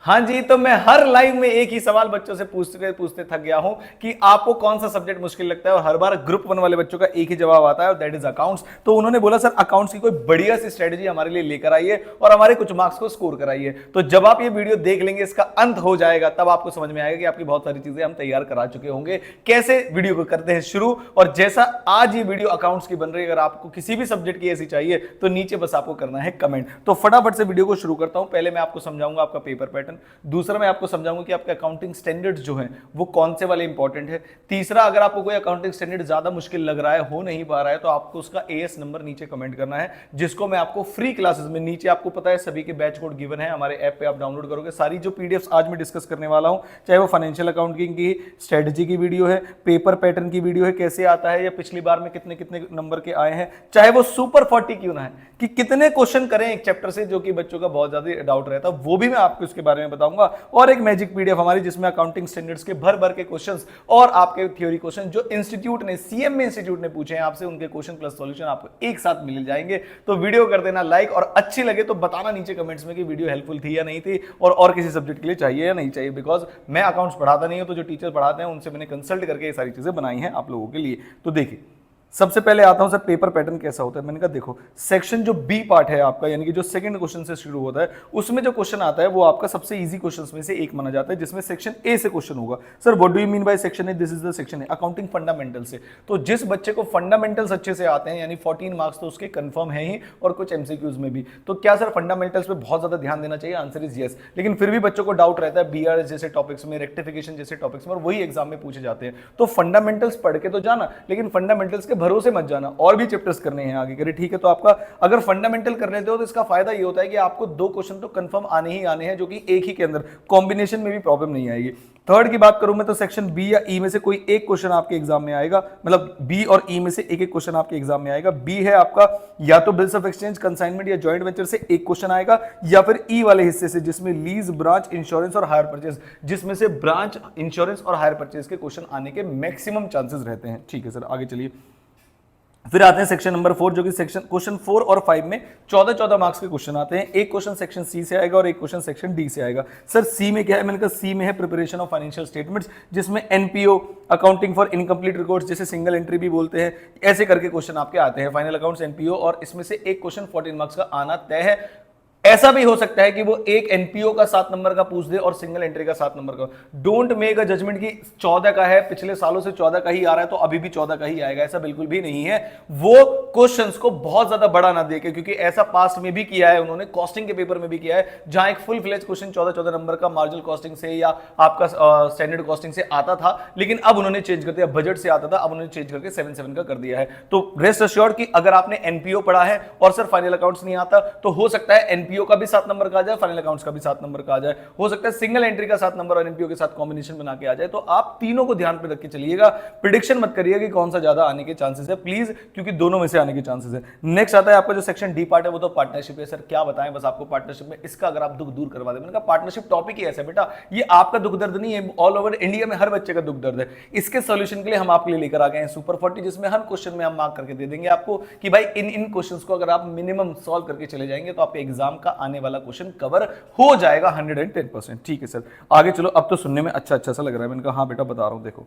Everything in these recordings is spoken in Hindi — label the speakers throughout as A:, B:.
A: हाँ जी, तो मैं हर लाइव में एक ही सवाल बच्चों से पूछते पूछते थक गया हूं कि आपको कौन सा सब्जेक्ट मुश्किल लगता है, और हर बार ग्रुप 1 वाले बच्चों का एक ही जवाब आता है, और दैट इज अकाउंट्स। तो उन्होंने बोला सर अकाउंट्स की कोई बढ़िया सी स्ट्रेटजी हमारे लिए लेकर आइए और हमारे कुछ मार्क्स को स्कोर कराइए। तो जब आप ये वीडियो देख लेंगे, इसका अंत हो जाएगा, तब आपको समझ में आएगा कि आपकी बहुत सारी चीजें हम तैयार करा चुके होंगे। कैसे वीडियो को करते हैं शुरू, और जैसा आज ये वीडियो अकाउंट्स की बन रही है, अगर आपको किसी भी सब्जेक्ट की ऐसी चाहिए तो नीचे बस आपको करना है कमेंट। तो फटाफट से वीडियो को शुरू करता हूं। पहले मैं आपको समझाऊंगा आपका पेपर पैटर्न, दूसरा मैं आपको समझाऊंगा कि आपके अकाउंटिंग स्टैंडर्ड्स जो हैं वो कौन से वाले इंपॉर्टेंट है, तीसरा अगर आपको कोई अकाउंटिंग स्टैंडर्ड ज्यादा मुश्किल लग रहा है, हो नहीं पा रहा है, तो आपको उसका एएस नंबर नीचे कमेंट करना है, जिसको मैं आपको फ्री क्लासेस में, नीचे आपको पता है सभी के बैच कोड गिवन है हमारे ऐप पे, आप डाउनलोड करोगे। सारी जो पीडीएफ्स आज मैं डिस्कस करने वाला हूं, चाहे वो फाइनेंशियल अकाउंटिंग की स्ट्रेटजी की वीडियो है, पेपर पैटर्न की वीडियो है, कैसे आता है या पिछली बार में कितने कितने नंबर के आए हैं, चाहे वो सुपर 40 क्यों ना है, कि कितने क्वेश्चन करें एक चैप्टर से, जो कि बच्चों का बहुत ज्यादा डाउट रहता है, वो भी मैं आपको इसके बारे में बताऊंगा। और एक मैजिक पीडीएफ हमारी जिसमें अकाउंटिंग स्टैंडर्ड्स के भर भर के क्वेश्चंस और आपके थ्योरी क्वेश्चन जो इंस्टीट्यूट ने, सीएमए इंस्टीट्यूट ने पूछे हैं आपसे, उनके क्वेश्चन प्लस सॉल्यूशन आपको एक साथ मिल जाएंगे। तो वीडियो कर देना लाइक, और अच्छी लगे तो बताना नीचे कमेंट्स में कि वीडियो हेल्पफुल थी या नहीं थी, और किसी सब्जेक्ट के लिए चाहिए या नहीं चाहिए, बिकॉज मैं अकाउंट्स पढ़ाता नहीं हूं, तो जो टीचर पढ़ाते हैं उनसे मैंने कंसल्ट करके ये सारी चीजें बनाई हैं आप लोगों के लिए। तो देखिए सबसे पहले आता हूं सर पेपर पैटर्न कैसा होता है। मैंने कहा देखो सेक्शन जो बी पार्ट है आपका, यानी कि जो सेकंड क्वेश्चन से शुरू होता है, उसमें जो क्वेश्चन आता है वो आपका सबसे इजी क्वेश्चंस में से एक माना जाता है, जिसमें सेक्शन ए से क्वेश्चन होगा। Sir what do you mean by section A? This is the section A, accounting fundamental से। तो जिस बच्चे को फंडामेंटल्स अच्छे से आते हैं, यानी 14 मार्क्स तो उसके कंफर्म है ही, और कुछ एमसीक्यूज में भी। तो क्या सर फंडामेंटल्स पे बहुत ज्यादा ध्यान देना चाहिए? Answer is yes. लेकिन फिर भी बच्चों को डाउट रहता है बीआरएस जैसे टॉपिक्स में, रेक्टिफिकेशन जैसे टॉपिक्स में, और वही एग्जाम में पूछे जाते हैं। तो फंडामेंटल्स पढ़ के तो जाना, लेकिन फंडामेंटल्स के भरोसे मत जाना, और भी चैप्टर्स करने हैं आगे करे, ठीक है। तो आपका अगर फंडामेंटल कर लेते हो तो इसका फायदा ये होता है कि आपको 2 क्वेश्चन तो कंफर्म आने ही आने हैं, जो कि एक ही के अंदर कॉम्बिनेशन में भी प्रॉब्लम नहीं आएगी। थर्ड की बात करूं मैं तो सेक्शन बी या ई में से कोई एक क्वेश्चन आपके एग्जाम में आएगा, मतलब बी और ई में से एक एक क्वेश्चन आपके एग्जाम में आएगा। बी है आपका या तो बिल्स ऑफ एक्सचेंज, कंसाइनमेंट या जॉइंट वेंचर से एक क्वेश्चन आएगा, या फिर ई वाले हिस्से से जिसमें लीज, ब्रांच, इंश्योरेंस और हायर परचेज, जिसमें से ब्रांच, इंश्योरेंस और हायर परचेज के क्वेश्चन आने के मैक्सिमम चांसेस रहते हैं, ठीक है सर। आगे चलिए, फिर आते हैं सेक्शन नंबर 4, जो कि सेक्शन क्वेश्चन 4 और 5 में 14-14 मार्क्स के क्वेश्चन आते हैं। एक क्वेश्चन सेक्शन सी से आएगा और एक क्वेश्चन सेक्शन डी से आएगा। सर सी में क्या है? मैंने कहा सी में है प्रिपरेशन ऑफ फाइनेंशियल स्टेटमेंट्स, जिसमें NPO, accounting for incomplete records, जैसे सिंगल एंट्री भी बोलते हैं, ऐसे करके क्वेश्चन आपके आते हैं, फाइनल अकाउंट्स, एनपीओ, और इसमें से एक क्वेश्चन 14 मार्क्स का आना तय है। ऐसा भी हो सकता है कि वो एक एनपीओ का 7 नंबर का पूछ दे और सिंगल एंट्री का 7 नंबर का। डोंट मेक अ जजमेंट कि 14 का है, पिछले सालों से 14 का ही आ रहा है तो अभी भी 14 का ही आएगा, ऐसा बिल्कुल भी नहीं है। वो क्वेश्चंस को बहुत ज्यादा बड़ा ना देके, क्योंकि ऐसा पास्ट में भी किया है उन्होंने, कॉस्टिंग के पेपर में भी किया है, जहां एक फुल फ्लेज क्वेश्चन 14-14 नंबर का मार्जिनल कॉस्टिंग से या आपका स्टैंडर्ड कॉस्टिंग से आता था, लेकिन अब उन्होंने चेंज कर दिया, बजट से आता था, अब उन्होंने चेंज करके 7-7 का कर दिया है। तो रेस्ट अश्योर्ड कि अगर आपने एनपीओ पढ़ा है और सर फाइनल अकाउंट्स नहीं आता, तो हो सकता है एनपीओ का भी 7 नंबर आ जाए, फाइनल अकाउंट्स का भी 7 नंबर का आ जाए, हो सकता है सिंगल एंट्री का 7 नंबर और एनपीओ के साथ कॉम्बिनेशन बना के आ जाए। तो आप तीनों को ध्यान पे रख के चलिएगा, प्रेडिक्शन मत करिएगा कि कौन सा ज्यादा आने के चांसेस है प्लीज, क्योंकि दोनों में से आने के चांसेस है। नेक्स्ट आता है आपका जो सेक्शन डी पार्ट है, वो तो पार्टनरशिप है। सर क्या बताएं बस आपको पार्टनरशिप में, इसका अगर आप दुख दूर करवा दें। मैंने कहा पार्टनरशिप टॉपिक ही ऐसा है बेटा, ये आपका दुख दर्द नहीं है, ऑल ओवर इंडिया में हर बच्चे का दुख दर्द है। इसके सोल्यूशन के लिए हम आपके लिए लेकर आ गए हैं सुपर 40, जिसमें हर क्वेश्चन में हम मार्क करके दे देंगे आपको कि भाई इन क्वेश्चंस को अगर आप मिनिमम सॉल्व करके चले जाएंगे तो आपके एग्जाम का आने वाला क्वेश्चन कवर हो जाएगा 110%, ठीक है सर। आगे चलो, अब तो सुनने में अच्छा सा लग रहा है। मैंने कहा हाँ बेटा बता रहा हूं, देखो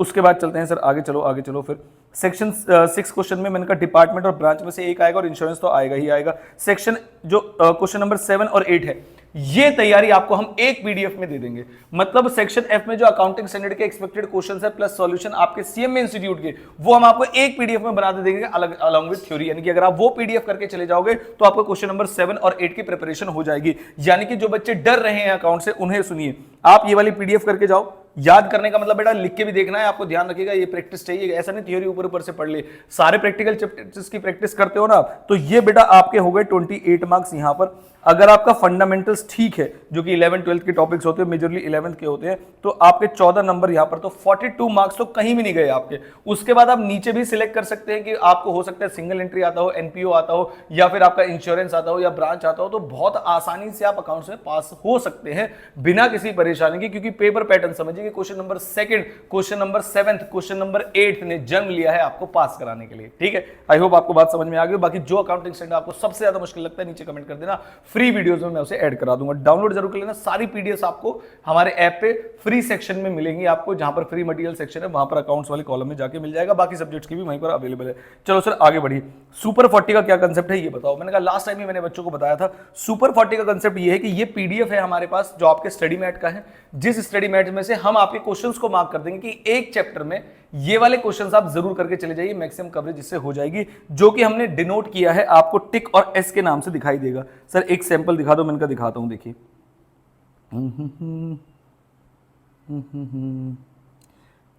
A: उसके बाद चलते हैं सर, आगे चलो। फिर सेक्शन 6 क्वेश्चन में मैंने कहा डिपार्टमेंट और ब्रांच में से एक आएगा, और इंश्योरेंस तो आएगा ही आएगा। सेक्शन जो क्वेश्चन नंबर 7 और 8 है, ये तैयारी आपको हम एक पीडीएफ में दे देंगे। मतलब सेक्शन एफ में जो अकाउंटिंग स्टैंडर्ड के एक्सपेक्टेड क्वेश्चंस है प्लस सॉल्यूशन आपके सीएमए इंस्टीट्यूट के, वो हम आपको एक पीडीएफ में बना दे देंगे अलग अलॉन्ग विद थ्योरी। यानी कि अगर आप वो पीडीएफ करके चले जाओगे तो आपको क्वेश्चन नंबर 7 और 8 की प्रिपरेशन हो जाएगी। यानी कि जो बच्चे डर रहे हैं अकाउंट से, उन्हें सुनिए, आप ये वाली पीडीएफ करके जाओ। याद करने का मतलब बेटा लिख के भी देखना है आपको, ध्यान रखिएगा ये प्रैक्टिस चाहिए, ऐसा नहीं थ्योरी ऊपर ऊपर से पढ़ ले। सारे प्रैक्टिकल चैप्टर्स की प्रैक्टिस करते हो ना, तो ये बेटा आपके हो गए 28 मार्क्स यहां पर। अगर आपका फंडामेंटल्स ठीक है, जो कि 11th 12th के टॉपिक्स होते हैं, मेजरली 11th के होते हैं, तो आपके 14 नंबर यहां पर, तो 42 मार्क्स तो कहीं भी नहीं गए आपके। उसके बाद आप नीचे भी सिलेक्ट कर सकते हैं कि आपको हो सकता है सिंगल एंट्री आता हो, एनपीओ आता हो, या फिर आपका इंश्योरेंस आता हो, या ब्रांच आता हो, तो बहुत आसानी से आप अकाउंट्स में पास हो सकते हैं बिना किसी परेशानी के, क्योंकि पेपर पैटर्न समझिए कि question number 2, question number 7, question number 8 ने जन्म लिया है आपको पास कराने के लिए, ठीक है। आई होप आपको बात समझ में आ गई। बाकी जो अकाउंटिंग स्टैंडर्ड आपको सबसे ज्यादा मुश्किल लगता है नीचे कमेंट कर देना, फ्री वीडियोस में मैं उसे ऐड करा दूंगा। डाउनलोड जरूर कर लेना, सारी पीडीएफ आपको हमारे ऐप पे फ्री सेक्शन में मिलेंगी। आपको जहां पर फ्री मटेरियल सेक्शन है वहां पर अकाउंट्स वाले कॉलम में जाके मिल जाएगा, बाकी सब्जेक्ट्स की भी वहीं पर अवेलेबल है। चलो सर आगे बढ़िए, सुपर 40 का क्या कंसेप्ट है ये बताओ। मैंने कहा लास्ट टाइम ही मैंने बच्चों को बताया था, सुपर 40 का कंसेप्ट ये है कि ये पीडीएफ है हमारे पास जो आपके स्टडी मैट का है, जिस स्टडी मैट में से हम आपके क्वेश्चंस को मार्क कर देंगे कि एक चैप्टर में ये वाले क्वेश्चंस आप जरूर करके चले जाइए, मैक्सिमम कवरेज इससे हो जाएगी, जो कि हमने डिनोट किया है, आपको टिक और एस के नाम से दिखाई देगा। सर एक सैंपल दिखा दो, मैं इनका दिखाता हूं, देखिए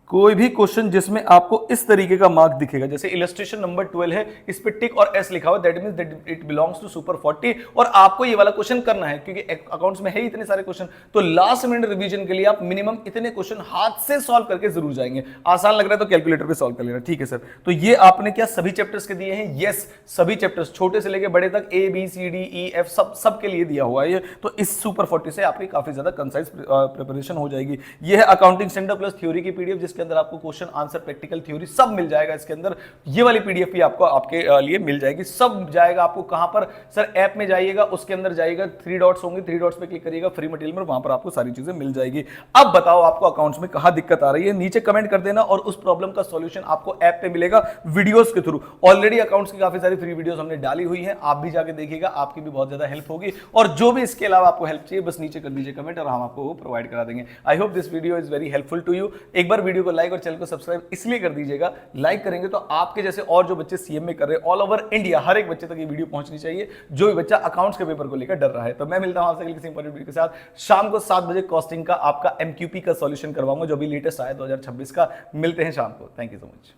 A: कोई भी क्वेश्चन जिसमें आपको इस तरीके का मार्क दिखेगा, जैसे इलस्ट्रेशन नंबर 12 है, इस पे टिक और एस लिखा हुआ, that means that it belongs to super 40, और आपको ये वाला क्वेश्चन करना है क्योंकि अकाउंट्स में है इतने सारे क्वेश्चन, तो लास्ट मिनट रिवीजन के लिए आप मिनिमम इतने क्वेश्चन हाथ से सॉल्व करके जरूर जाएंगे। आसान लग रहा है तो कैलकुलेटर पे सॉल्व कर लेना, ठीक है सर। तो ये आपने क्या सभी चैप्टर्स के दिए हैं? यस, सभी चैप्टर्स छोटे से लेकर बड़े तक, A B C D E F सब के लिए दिया हुआ है ये। तो इस सुपर 40 से आपकी काफी ज्यादा कंसाइज प्रिपरेशन हो जाएगी। ये है अकाउंटिंग स्टैंडर्ड प्लस थ्योरी की पीडीएफ, जिसके अंदर आपको क्वेश्चन आंसर प्रैक्टिकल थ्योरी सब मिल जाएगा इसके अंदर। ये वाली पीडीएफ भी आपको आपके लिए मिल जाएगी, सब जाएगा आपको कहां पर सर? ऐप में जाइएगा, उसके अंदर जाइएगा, 3 डॉट्स होंगे, 3 डॉट्स पे क्लिक करिएगा, फ्री मटेरियल में, वहां पर आपको सारी चीजें मिल जाएगी। अब बताओ आपको अकाउंट्स में कहां दिक्कत आ रही है, नीचे कमेंट कर देना, और उस प्रॉब्लम का सॉल्यूशन आपको ऐप पे मिलेगा वीडियोस के थ्रू। ऑलरेडी अकाउंट्स की काफी सारी फ्री वीडियोस हमने डाली हुई है, आप भी जाके देखिएगा, आपकी भी बहुत ज्यादा हेल्प होगी। और जो भी इसके अलावा आपको हेल्प चाहिए बस नीचे कर दीजिए कमेंट, और हम आपको वो प्रोवाइड करा देंगे। I hope this video is very helpful to you. एक बार वीडियो को लाइक और चैनल को सब्सक्राइब इसलिए कर दीजिएगा, लाइक करेंगे तो आपके जैसे और जो बच्चे सीएम में कर रहे हैं ऑल ओवर इंडिया, हर एक बच्चे तक ये वीडियो पहुंचनी चाहिए जो भी बच्चा अकाउंट्स के पेपर को लेकर डर रहा है। तो मैं मिलता हूं आपसे किसी इंपॉर्टेंट वीडियो के साथ शाम को 7 बजे, कॉस्टिंग का आपका एमक्यूपी का सॉल्यूशन करवाऊंगा जो भी लेटेस्ट आया 2026 का। मिलते हैं शाम को। Thank you so much.